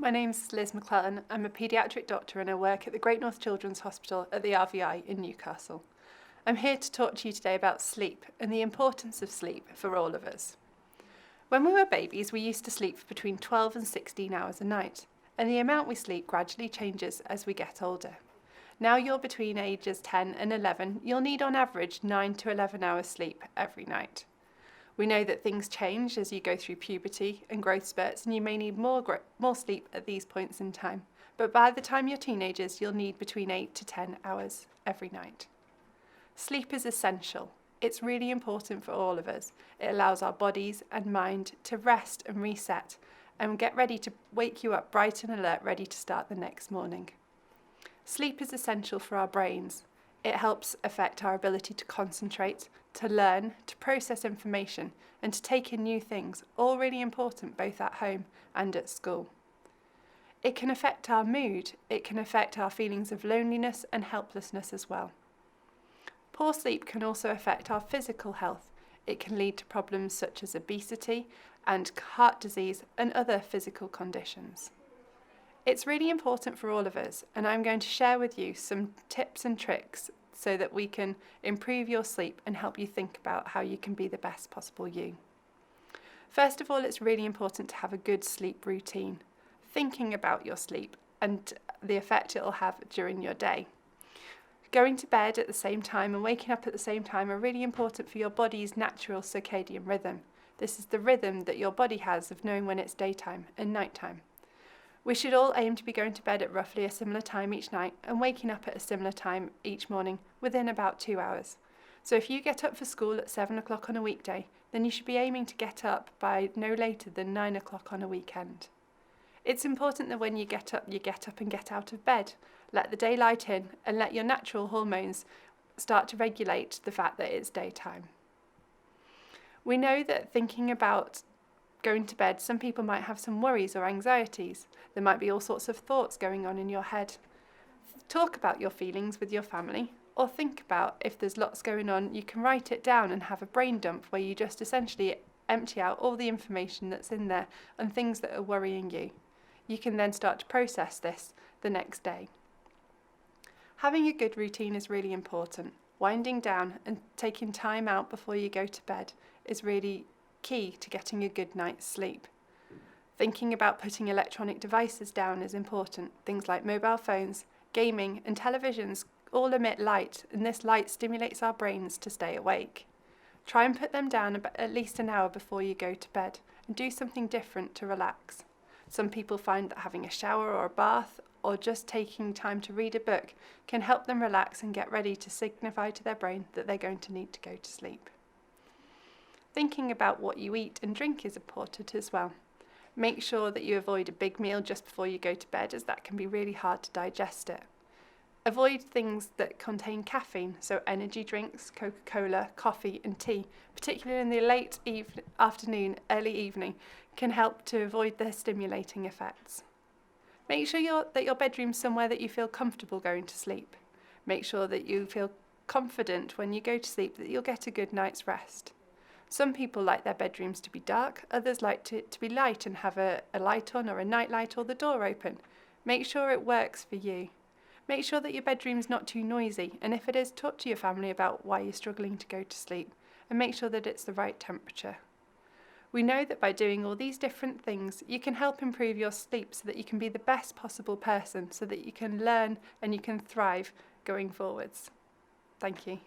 My name's Liz McClellan. I'm a paediatric doctor and I work at the Great North Children's Hospital at the RVI in Newcastle. I'm here to talk to you today about sleep and the importance of sleep for all of us. When we were babies, we used to sleep for between 12 and 16 hours a night, and the amount we sleep gradually changes as we get older. Now you're between ages 10 and 11, you'll need on average 9 to 11 hours sleep every night. We know that things change as you go through puberty and growth spurts, and you may need more sleep at these points in time. But by the time you're teenagers, you'll need between 8 to 10 hours every night. Sleep is essential. It's really important for all of us. It allows our bodies and mind to rest and reset and get ready to wake you up bright and alert, ready to start the next morning. Sleep is essential for our brains. It helps affect our ability to concentrate, to learn, to process information, and to take in new things, all really important both at home and at school. It can affect our mood, it can affect our feelings of loneliness and helplessness as well. Poor sleep can also affect our physical health. It can lead to problems such as obesity and heart disease and other physical conditions. It's really important for all of us, and I'm going to share with you some tips and tricks so that we can improve your sleep and help you think about how you can be the best possible you. First of all, it's really important to have a good sleep routine, thinking about your sleep and the effect it will have during your day. Going to bed at the same time and waking up at the same time are really important for your body's natural circadian rhythm. This is the rhythm that your body has of knowing when it's daytime and nighttime. We should all aim to be going to bed at roughly a similar time each night and waking up at a similar time each morning within about 2 hours. So if you get up for school at 7 o'clock on a weekday, then you should be aiming to get up by no later than 9 o'clock on a weekend. It's important that when you get up and get out of bed. Let the daylight in and let your natural hormones start to regulate the fact that it's daytime. We know that thinking about going to bed, some people might have some worries or anxieties. There might be all sorts of thoughts going on in your head. Talk about your feelings with your family, or think about if there's lots going on, you can write it down and have a brain dump where you just essentially empty out all the information that's in there and things that are worrying you. You can then start to process this the next day. Having a good routine is really important. Winding down and taking time out before you go to bed is really key to getting a good night's sleep. Thinking about putting electronic devices down is important. Things like mobile phones, gaming and televisions all emit light, and this light stimulates our brains to stay awake. Try and put them down at least an hour before you go to bed and do something different to relax. Some people find that having a shower or a bath or just taking time to read a book can help them relax and get ready to signify to their brain that they're going to need to go to sleep. Thinking about what you eat and drink is important as well. Make sure that you avoid a big meal just before you go to bed, as that can be really hard to digest it. Avoid things that contain caffeine, so energy drinks, Coca-Cola, coffee and tea, particularly in the late afternoon, early evening, can help to avoid their stimulating effects. Make sure that your bedroom's somewhere that you feel comfortable going to sleep. Make sure that you feel confident when you go to sleep that you'll get a good night's rest. Some people like their bedrooms to be dark, others like it to be light and have a light on or a night light or the door open. Make sure it works for you. Make sure that your bedroom's not too noisy, and if it is, talk to your family about why you're struggling to go to sleep and make sure that it's the right temperature. We know that by doing all these different things, you can help improve your sleep so that you can be the best possible person, so that you can learn and you can thrive going forwards. Thank you.